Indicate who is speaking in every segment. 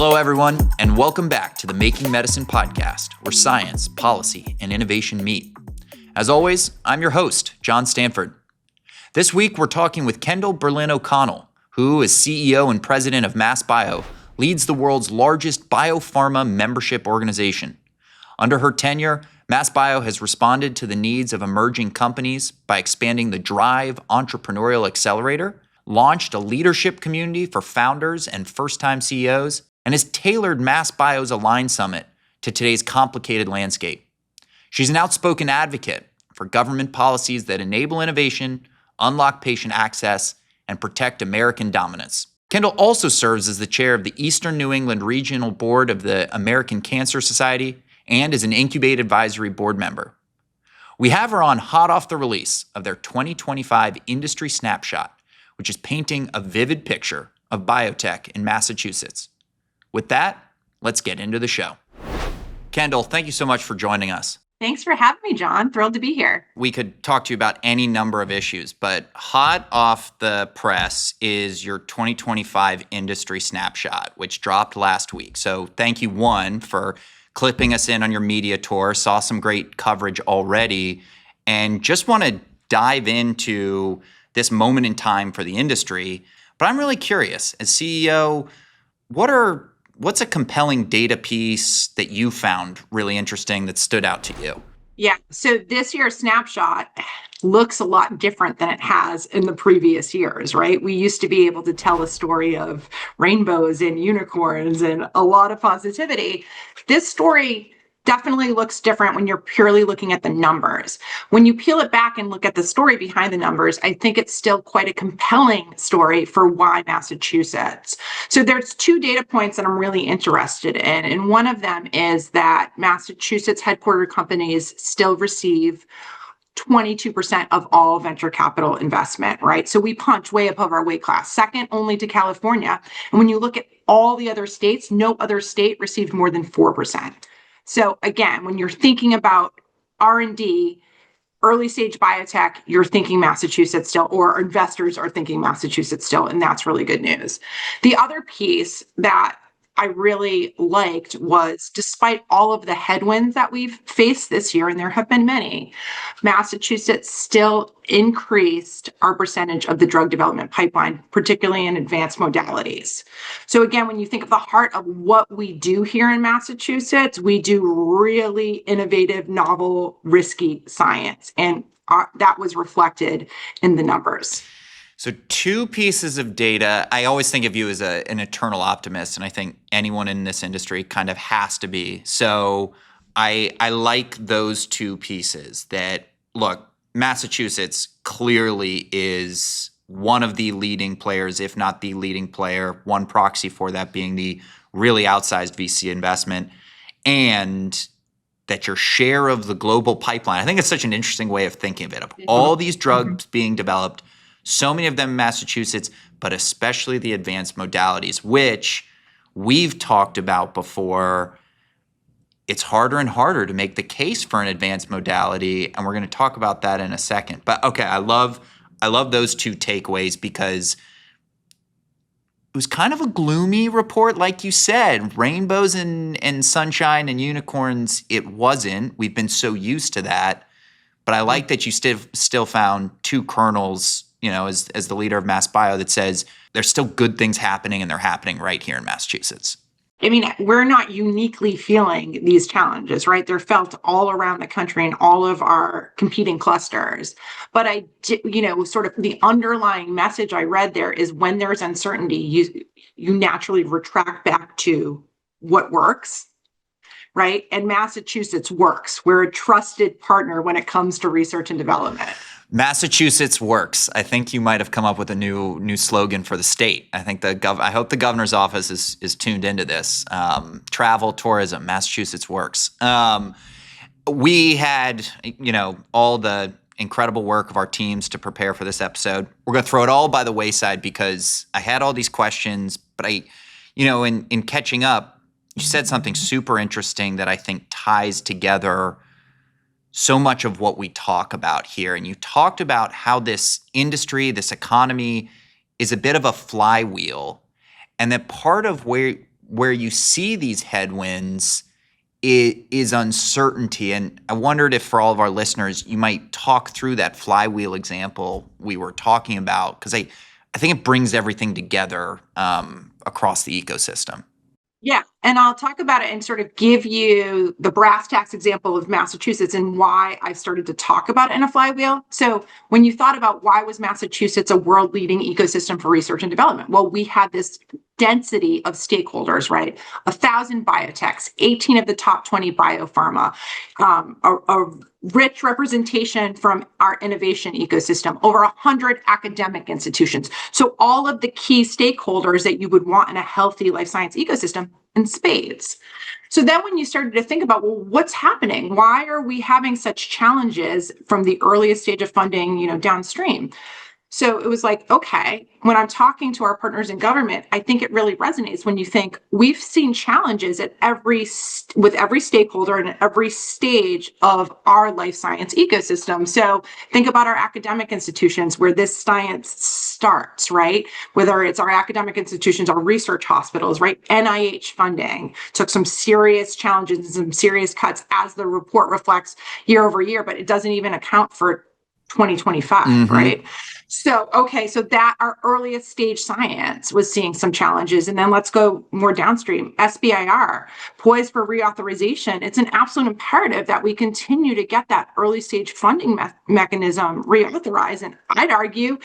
Speaker 1: Hello, everyone, and welcome back to the Making Medicine podcast, where science, policy, and innovation meet. As always, I'm your host, John Stanford. This week, we're talking with Kendalle Burlin O'Connell, who, as CEO and president of MassBio, leads the world's largest biopharma membership organization. Under her tenure, MassBio has responded to the needs of emerging companies by expanding the Drive Entrepreneurial Accelerator, launched a leadership community for founders and first-time CEOs, and has tailored MassBio's Align Summit to today's complicated landscape. She's an outspoken advocate for government policies that enable innovation, unlock patient access, and protect American dominance. Kendalle also serves as the chair of the Eastern New England Regional Board of the American Cancer Society and is an Incubate Advisory Board member. We have her on hot off the release of their 2025 Industry Snapshot, which is painting a vivid picture of biotech in Massachusetts. With that, let's get into the show. Kendalle, thank you so much for joining us.
Speaker 2: Thanks for having me, John. Thrilled to be here.
Speaker 1: We could talk to you about any number of issues, but hot off the press is your 2025 Industry Snapshot, which dropped last week. So thank you, one, for clipping us in on your media tour. Saw some great coverage already, and just want to dive into this moment in time for the industry. But I'm really curious, as CEO, what's a compelling data piece that you found really interesting that stood out to you?
Speaker 2: Yeah, so this year's snapshot looks a lot different than it has in the previous years, right? We used to be able to tell a story of rainbows and unicorns and a lot of positivity. This story definitely looks different when you're purely looking at the numbers. When you peel it back and look at the story behind the numbers, I think it's still quite a compelling story for why Massachusetts. So there's two data points that I'm really interested in. And one of them is that Massachusetts headquartered companies still receive 22% of all venture capital investment, right? So we punch way above our weight class, second only to California. And when you look at all the other states, no other state received more than 4%. So again, when you're thinking about R&D, early stage biotech, you're thinking Massachusetts still, or investors are thinking Massachusetts still, and that's really good news. The other piece that I really liked was, despite all of the headwinds that we've faced this year, and there have been many, Massachusetts still increased our percentage of the drug development pipeline, particularly in advanced modalities. So again, when you think of the heart of what we do here in Massachusetts, we do really innovative, novel, risky science, and that was reflected in the numbers.
Speaker 1: So two pieces of data. I always think of you as an eternal optimist, and I think anyone in this industry kind of has to be. So I like those two pieces that, look, Massachusetts clearly is one of the leading players, if not the leading player, one proxy for that being the really outsized VC investment, and that your share of the global pipeline, I think it's such an interesting way of thinking of it. Of all these drugs being developed, so many of them in Massachusetts, but especially the advanced modalities, which we've talked about before. It's harder and harder to make the case for an advanced modality, and we're going to talk about that in a second. But okay, I love those two takeaways because it was kind of a gloomy report, like you said. Rainbows and sunshine and unicorns, it wasn't. We've been so used to that. But I like that you still found two kernels, as the leader of MassBio, that says there's still good things happening, and they're happening right here in Massachusetts.
Speaker 2: I mean, we're not uniquely feeling these challenges, right? They're felt all around the country in all of our competing clusters. But sort of the underlying message I read there is when there's uncertainty, you naturally retract back to what works, right? And Massachusetts works. We're a trusted partner when it comes to research and development.
Speaker 1: Massachusetts works. I think you might have come up with a new slogan for the state. I think I hope the governor's office is tuned into this. Travel, tourism, Massachusetts works. We had, all the incredible work of our teams to prepare for this episode. We're going to throw it all by the wayside because I had all these questions, but in catching up, you said something super interesting that I think ties together so much of what we talk about here. And you talked about how this industry, this economy is a bit of a flywheel, and that part of where where you see these headwinds is uncertainty. And I wondered if for all of our listeners, you might talk through that flywheel example we were talking about, because I think it brings everything together across the ecosystem.
Speaker 2: Yeah. And I'll talk about it and sort of give you the brass tacks example of Massachusetts and why I started to talk about it in a flywheel. So when you thought about why was Massachusetts a world leading ecosystem for research and development? Well, we had this density of stakeholders, right? 1,000 biotechs, 18 of the top 20 biopharma, a rich representation from our innovation ecosystem, over 100 academic institutions. So all of the key stakeholders that you would want in a healthy life science ecosystem in spades. So then when you started to think about, well, what's happening? Why are we having such challenges from the earliest stage of funding, downstream? So it was like, okay, when I'm talking to our partners in government, I think it really resonates when you think we've seen challenges with every stakeholder and at every stage of our life science ecosystem. So think about our academic institutions where this science starts, right? Whether it's our academic institutions, our research hospitals, right? NIH funding took some serious challenges and some serious cuts, as the report reflects year over year, but it doesn't even account for 2025, right? So that our earliest stage science was seeing some challenges. And then let's go more downstream. SBIR, poised for reauthorization. It's an absolute imperative that we continue to get that early stage funding mechanism reauthorized. And I'd argue,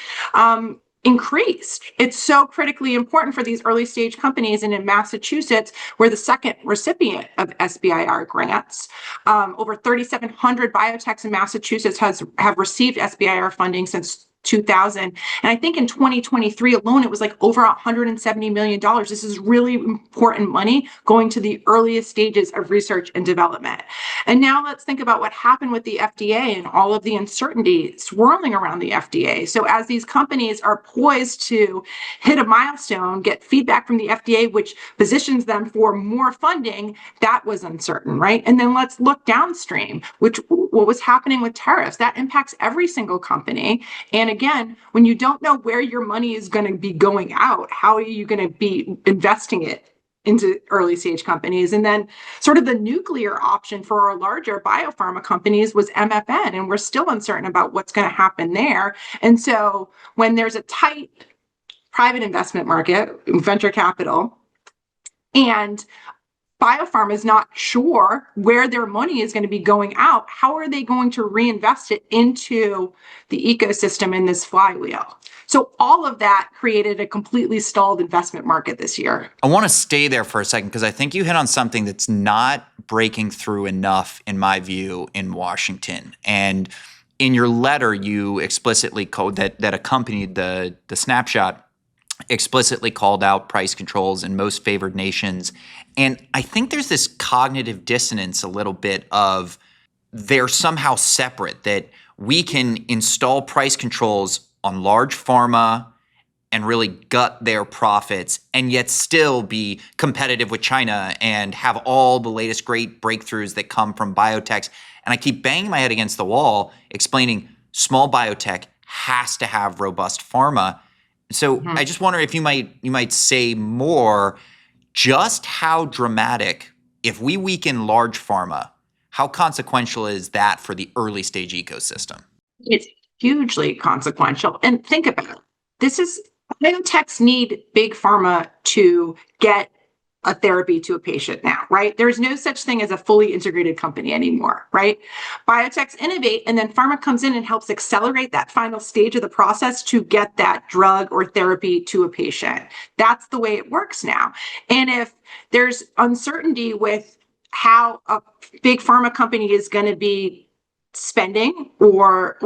Speaker 2: increased. It's so critically important for these early stage companies. And in Massachusetts, we're the second recipient of SBIR grants. Over 3,700 biotechs in Massachusetts have received SBIR funding since 2000. And I think in 2023 alone, it was like over $170 million. This is really important money going to the earliest stages of research and development. And now let's think about what happened with the FDA and all of the uncertainty swirling around the FDA. So as these companies are poised to hit a milestone, get feedback from the FDA, which positions them for more funding, that was uncertain, right? And then let's look downstream, what was happening with tariffs. That impacts every single company. And again, when you don't know where your money is going to be going out, how are you going to be investing it into early stage companies? And then sort of the nuclear option for our larger biopharma companies was MFN, and we're still uncertain about what's going to happen there. And so when there's a tight private investment market, venture capital, and biopharma is not sure where their money is going to be going out, how are they going to reinvest it into the ecosystem in this flywheel? So all of that created a completely stalled investment market this year.
Speaker 1: I want to stay there for a second because I think you hit on something that's not breaking through enough, in my view, in Washington. And in your letter, you explicitly called that accompanied the snapshot, explicitly called out price controls in most favored nations. And I think there's this cognitive dissonance a little bit of they're somehow separate, that we can install price controls on large pharma and really gut their profits and yet still be competitive with China and have all the latest great breakthroughs that come from biotechs. And I keep banging my head against the wall explaining small biotech has to have robust pharma. So I just wonder if you might say more just how dramatic, if we weaken large pharma, how consequential is that for the early stage ecosystem?
Speaker 2: It's hugely consequential. And think about it. Biotechs need big pharma to get a therapy to a patient now, right? There's no such thing as a fully integrated company anymore, right? Biotechs innovate, and then pharma comes in and helps accelerate that final stage of the process to get that drug or therapy to a patient. That's the way it works now. And if there's uncertainty with how a big pharma company is going to be spending or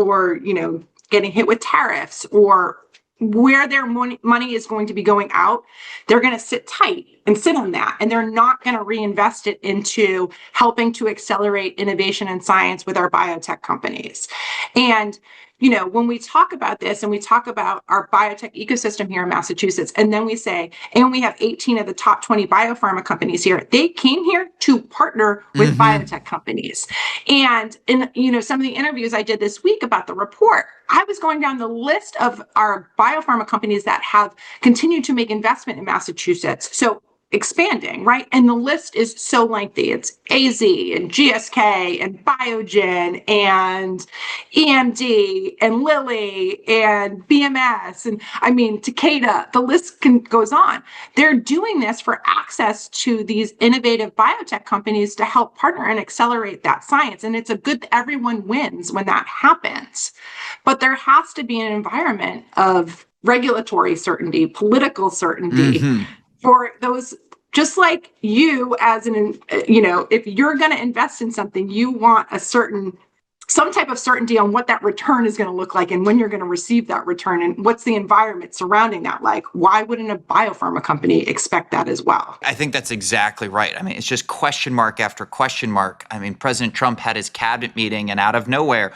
Speaker 2: getting hit with tariffs or where their money is going to be going out, they're going to sit tight and sit on that. And they're not going to reinvest it into helping to accelerate innovation and science with our biotech companies. And when we talk about this and we talk about our biotech ecosystem here in Massachusetts, and then we say, and we have 18 of the top 20 biopharma companies here, they came here to partner with biotech companies. And in some of the interviews I did this week about the report, I was going down the list of our biopharma companies that have continued to make investment in Massachusetts. So expanding, right? And the list is so lengthy. It's AZ and GSK and Biogen and EMD and Lilly and BMS and I mean Takeda. The list goes on. They're doing this for access to these innovative biotech companies to help partner and accelerate that science. And it's a good everyone wins when that happens. But there has to be an environment of regulatory certainty, political certainty for those, just like you as if you're going to invest in something, you want some type of certainty on what that return is going to look like and when you're going to receive that return and what's the environment surrounding that like. Why wouldn't a biopharma company expect that as well?
Speaker 1: I think that's exactly right. I mean, it's just question mark after question mark. I mean, President Trump had his cabinet meeting and out of nowhere,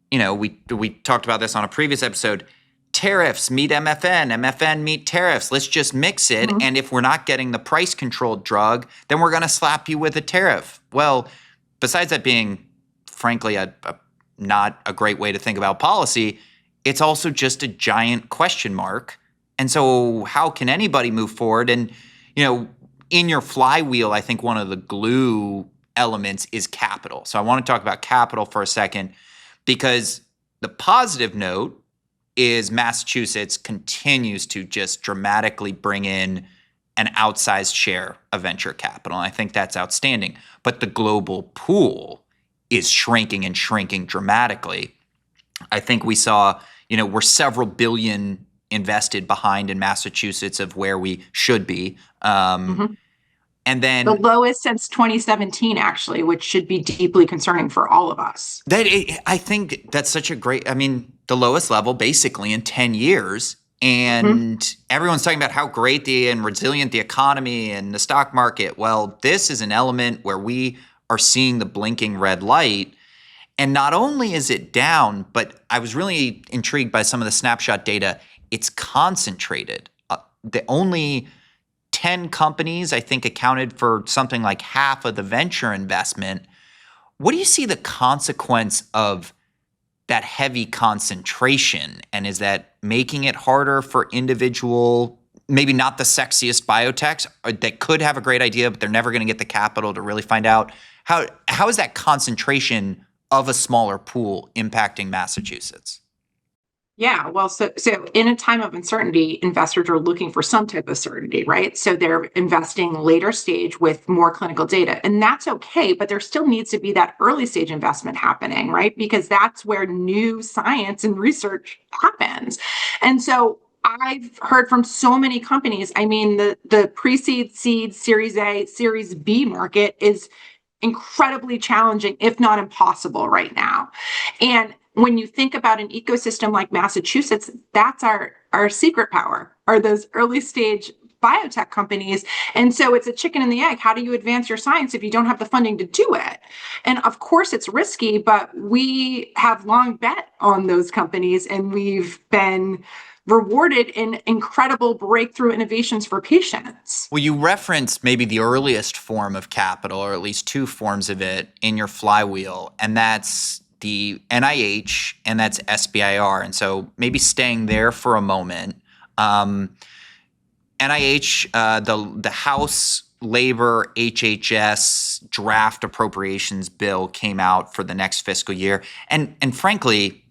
Speaker 1: we talked about this on a previous episode, tariffs meet MFN, MFN meet tariffs. Let's just mix it. And if we're not getting the price controlled drug, then we're going to slap you with a tariff. Well, besides that being, frankly, not a great way to think about policy, it's also just a giant question mark. And so how can anybody move forward? And, in your flywheel, I think one of the glue elements is capital. So I want to talk about capital for a second because the positive note is Massachusetts continues to just dramatically bring in an outsized share of venture capital. And I think that's outstanding. But the global pool is shrinking and shrinking dramatically. I think we saw, we're several billion invested behind in Massachusetts of where we should be. And then
Speaker 2: the lowest since 2017, actually, which should be deeply concerning for all of us.
Speaker 1: I think that's such a great, the lowest level basically in 10 years. And everyone's talking about how great and resilient the economy and the stock market. Well, this is an element where we are seeing the blinking red light. And not only is it down, but I was really intrigued by some of the snapshot data. It's concentrated. The only 10 companies, I think, accounted for something like half of the venture investment. What do you see the consequence of that heavy concentration? And is that making it harder for individual, maybe not the sexiest biotechs that could have a great idea, but they're never going to get the capital to really find out? How is that concentration of a smaller pool impacting Massachusetts?
Speaker 2: Yeah, well, so in a time of uncertainty, investors are looking for some type of certainty, right? So they're investing later stage with more clinical data, and that's okay, but there still needs to be that early stage investment happening, right? Because that's where new science and research happens. And so I've heard from so many companies, the pre-seed, seed, Series A, Series B market is incredibly challenging, if not impossible right now. And when you think about an ecosystem like Massachusetts, that's our secret power, are those early stage biotech companies. And so it's a chicken and the egg. How do you advance your science if you don't have the funding to do it? And of course it's risky, but we have long bet on those companies and we've been rewarded in incredible breakthrough innovations for patients.
Speaker 1: Well, you referenced maybe the earliest form of capital, or at least two forms of it in your flywheel, and that's the NIH and that's SBIR. And so maybe staying there for a moment. NIH, the House Labor HHS draft appropriations bill came out for the next fiscal year. And frankly,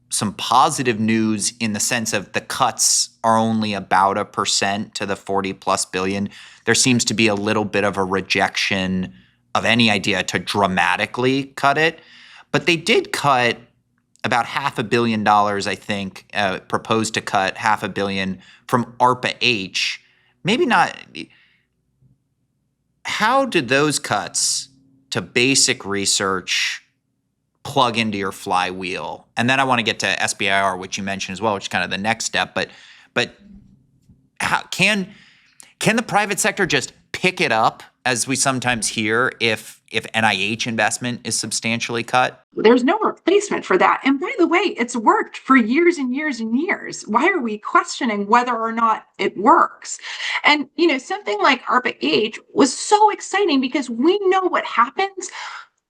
Speaker 1: some positive news in the sense of the cuts are only about 1% to the 40+ billion. There seems to be a little bit of a rejection of any idea to dramatically cut it. But they did cut about $500 million, I think, proposed to cut $500 million from ARPA-H. Maybe not. How did those cuts to basic research plug into your flywheel? And then I want to get to SBIR, which you mentioned as well, which is kind of the next step. But how, can the private sector just pick it up, as we sometimes hear, if NIH investment is substantially cut?
Speaker 2: There's no replacement for that. And by the way, it's worked for years and years and years. Why are we questioning whether or not it works? And, something like ARPA-H was so exciting because we know what happens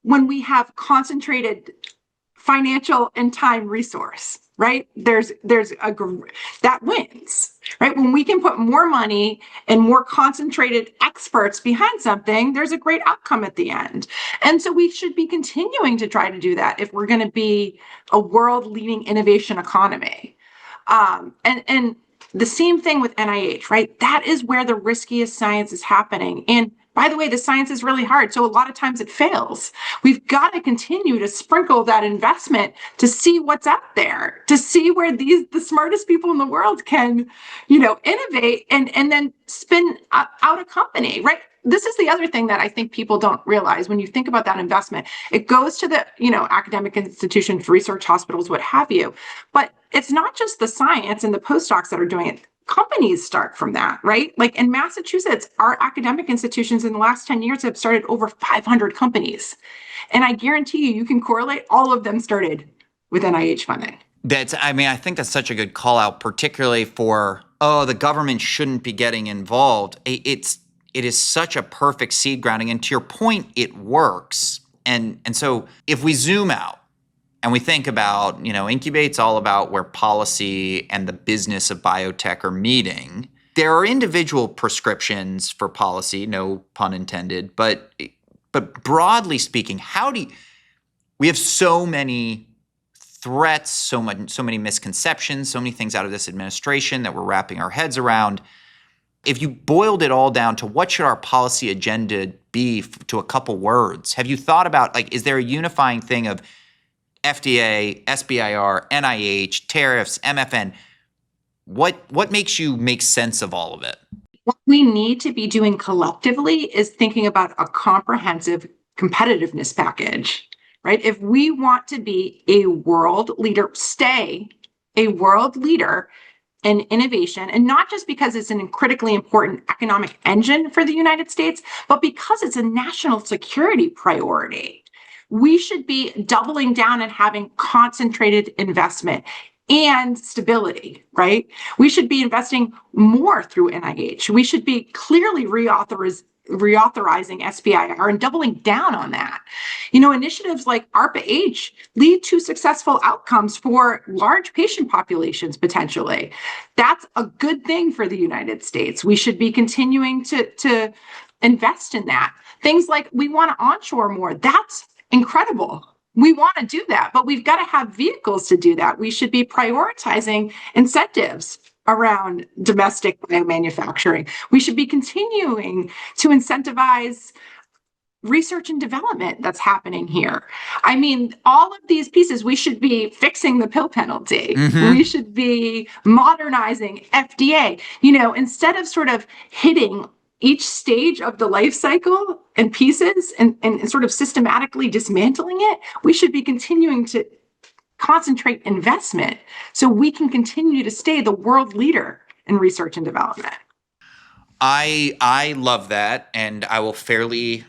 Speaker 2: when we have concentrated financial and time resource, right? That wins, right? When we can put more money and more concentrated experts behind something, there's a great outcome at the end. And so we should be continuing to try to do that if we're going to be a world-leading innovation economy. And the same thing with NIH, right? That is where the riskiest science is happening. And by the way, the science is really hard, so a lot of times it fails. We've got to continue to sprinkle that investment to see what's out there, to see where the smartest people in the world can, innovate and then spin out a company, right? This is the other thing that I think people don't realize when you think about that investment. It goes to the, academic institutions, research hospitals, what have you. But it's not just the science and the postdocs that are doing it. Companies start from that, right? Like in Massachusetts, our academic institutions in the last 10 years have started over 500 companies. And I guarantee you can correlate all of them started with NIH funding.
Speaker 1: I think that's such a good call out, particularly for, the government shouldn't be getting involved. It is such a perfect seed grounding. And to your point, it works. And so if we zoom out, and we think about, Incubate's all about where policy and the business of biotech are meeting. There are individual prescriptions for policy, no pun intended, but broadly speaking, we have so many threats, so many misconceptions, so many things out of this administration that we're wrapping our heads around. If you boiled it all down to what should our policy agenda be to a couple words, have you thought about, is there a unifying thing of FDA, SBIR, NIH, tariffs, MFN? What makes you make sense of all of it?
Speaker 2: What we need to be doing collectively is thinking about a comprehensive competitiveness package, right? If we want to be a world leader, stay a world leader in innovation, and not just because it's an critically important economic engine for the United States, but because it's a national security priority. We should be doubling down and having concentrated investment and stability, right? We should be investing more through NIH. We should be clearly reauthorizing SBIR and doubling down on that. Initiatives like ARPA-H lead to successful outcomes for large patient populations, potentially. That's a good thing for the United States. We should be continuing to invest in that. Things like we want to onshore more. That's incredible. We want to do that, but we've got to have vehicles to do that. We should be prioritizing incentives around domestic biomanufacturing. We should be continuing to incentivize research and development that's happening here. All of these pieces, we should be fixing the pill penalty. Mm-hmm. We should be modernizing FDA, instead of sort of hitting each stage of the life cycle and pieces and sort of systematically dismantling it. We should be continuing to concentrate investment so we can continue to stay the world leader in research and development.
Speaker 1: I love that, and I will fairly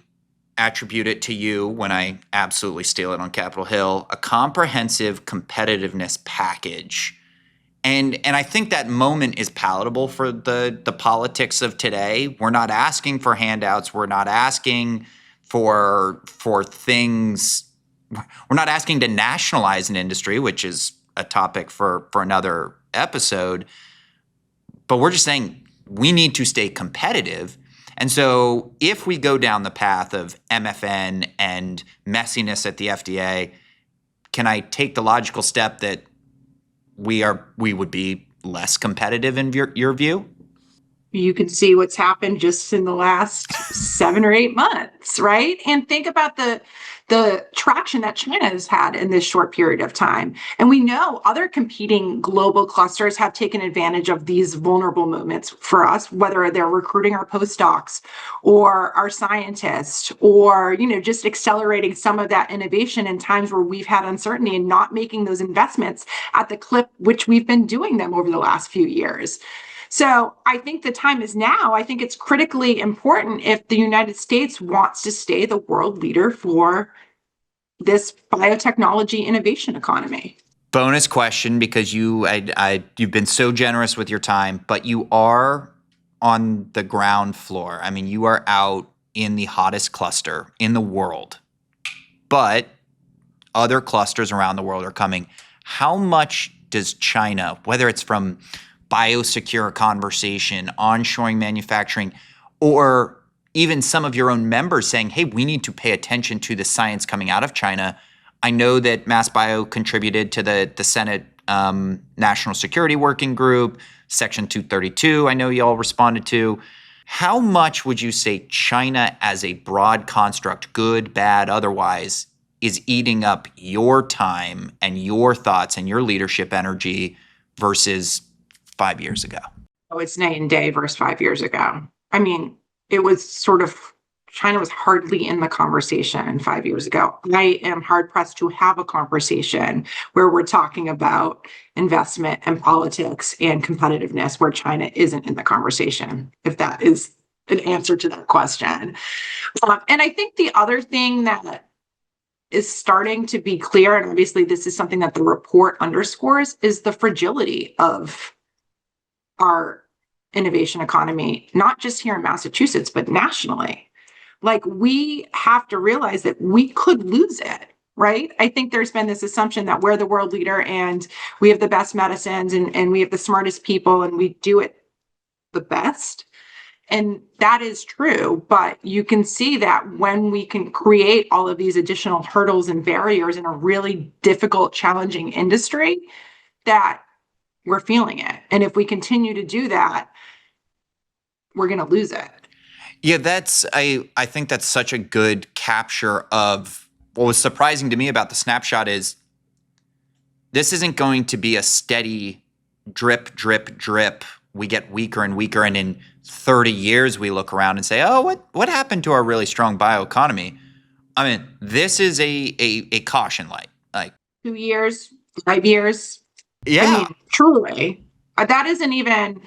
Speaker 1: attribute it to you when I absolutely steal it on Capitol Hill, a comprehensive competitiveness package. And I think that moment is palatable for the politics of today. We're not asking for handouts. We're not asking for things. We're not asking to nationalize an industry, which is a topic for another episode. But we're just saying we need to stay competitive. And so if we go down the path of MFN and messiness at the FDA, can I take the logical step that we would be less competitive in your view?
Speaker 2: You can see what's happened just in the last 7 or 8 months, right? And think about the traction that China has had in this short period of time. And we know other competing global clusters have taken advantage of these vulnerable moments for us, whether they're recruiting our postdocs or our scientists, or just accelerating some of that innovation in times where we've had uncertainty and not making those investments at the clip which we've been doing them over the last few years. So I think the time is now. I think it's critically important if the United States wants to stay the world leader for this biotechnology innovation economy.
Speaker 1: Bonus question, because you've been so generous with your time, but you are on the ground floor. You are out in the hottest cluster in the world. But other clusters around the world are coming. How much does China, whether it's from biosecure conversation, onshoring manufacturing, or even some of your own members saying, hey, we need to pay attention to the science coming out of China. I know that MassBio contributed to the Senate National Security Working Group, Section 232, I know y'all responded to. How much would you say China as a broad construct, good, bad, otherwise, is eating up your time and your thoughts and your leadership energy versus 5 years ago?
Speaker 2: Oh, it's night and day versus 5 years ago. I mean, it was sort of, China was hardly in the conversation 5 years ago. I am hard pressed to have a conversation where we're talking about investment and politics and competitiveness where China isn't in the conversation, if that is an answer to that question. And I think the other thing that is starting to be clear, and obviously this is something that the report underscores, is the fragility of our innovation economy, not just here in Massachusetts, but nationally. Like, we have to realize that we could lose it, right? I think there's been this assumption that we're the world leader and we have the best medicines and we have the smartest people and we do it the best. And that is true, but you can see that when we can create all of these additional hurdles and barriers in a really difficult, challenging industry, that we're feeling it. And if we continue to do that, we're going to lose it.
Speaker 1: Yeah, I think that's such a good capture of what was surprising to me about the snapshot is this isn't going to be a steady drip, drip, drip. We get weaker and weaker, and in 30 years we look around and say, oh, what happened to our really strong bioeconomy? I mean, this is a caution light. Like
Speaker 2: 2 years, 5 years.
Speaker 1: Yeah.
Speaker 2: I mean, truly, that isn't even,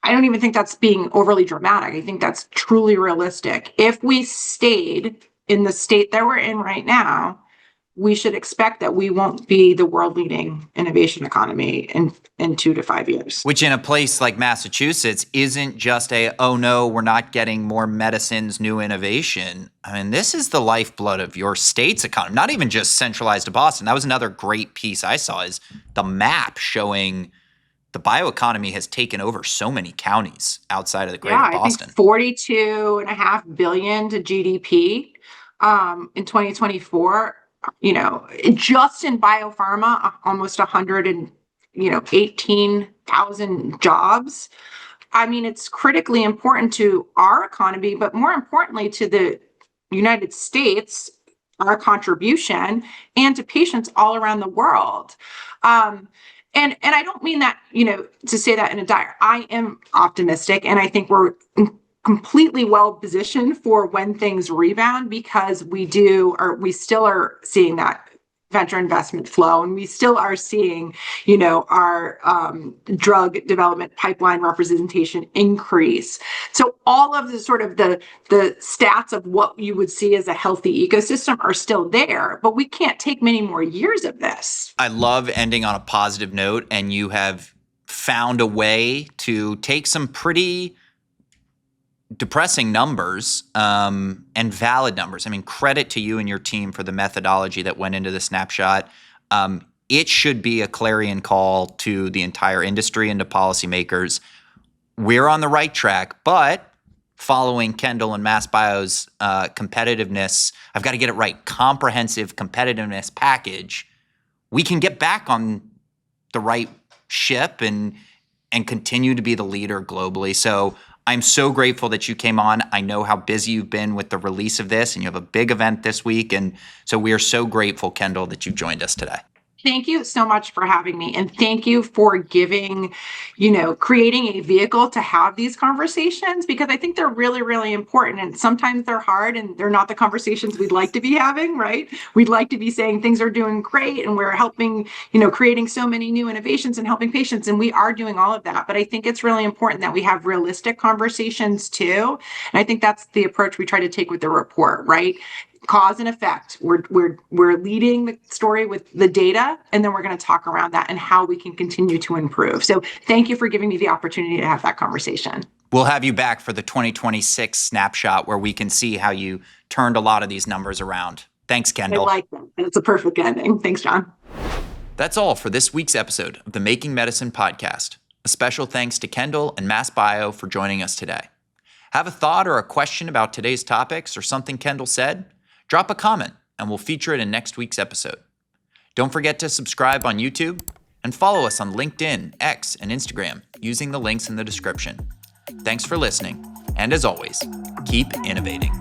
Speaker 2: I don't even think that's being overly dramatic. I think that's truly realistic. If we stayed in the state that we're in right now, we should expect that we won't be the world leading innovation economy in 2 to 5 years.
Speaker 1: Which in a place like Massachusetts isn't just oh no, we're not getting more medicines, new innovation. I mean, this is the lifeblood of your state's economy, not even just centralized to Boston. That was another great piece I saw, is the map showing the bioeconomy has taken over so many counties outside of the greater Boston.
Speaker 2: I think 42.5 billion to GDP in 2024. You know, just in biopharma, almost 118,000 jobs. I mean, it's critically important to our economy, but more importantly to the United States, our contribution, and to patients all around the world. And I don't mean that, to say that in a dire. I am optimistic, and I think we're completely well positioned for when things rebound, because we still are seeing that venture investment flow, and we still are seeing, our drug development pipeline representation increase. So all of the sort of the stats of what you would see as a healthy ecosystem are still there, but we can't take many more years of this.
Speaker 1: I love ending on a positive note, and you have found a way to take some pretty depressing numbers and valid numbers. I mean, credit to you and your team for the methodology that went into the snapshot. It should be a clarion call to the entire industry and to policymakers. We're on the right track, but following Kendalle and MassBio's competitiveness, I've got to get it right, comprehensive competitiveness package, we can get back on the right ship and continue to be the leader globally. So I'm so grateful that you came on. I know how busy you've been with the release of this, and you have a big event this week. And so we are so grateful, Kendalle, that you joined us today.
Speaker 2: Thank you so much for having me. And thank you for creating a vehicle to have these conversations, because I think they're really, really important. And sometimes they're hard and they're not the conversations we'd like to be having, right? We'd like to be saying things are doing great and we're helping, creating so many new innovations and helping patients. And we are doing all of that. But I think it's really important that we have realistic conversations too. And I think that's the approach we try to take with the report, right? Cause and effect. We're leading the story with the data, and then we're going to talk around that and how we can continue to improve. So thank you for giving me the opportunity to have that conversation.
Speaker 1: We'll have you back for the 2026 snapshot, where we can see how you turned a lot of these numbers around. Thanks,
Speaker 2: I
Speaker 1: Kendall.
Speaker 2: like that. It's a perfect ending. Thanks, John.
Speaker 1: That's all for this week's episode of the Making Medicine podcast. A special thanks to Kendall and MassBio for joining us today. Have a thought or a question about today's topics or something Kendall said? Drop a comment and we'll feature it in next week's episode. Don't forget to subscribe on YouTube and follow us on LinkedIn, X, and Instagram using the links in the description. Thanks for listening, and as always, keep innovating.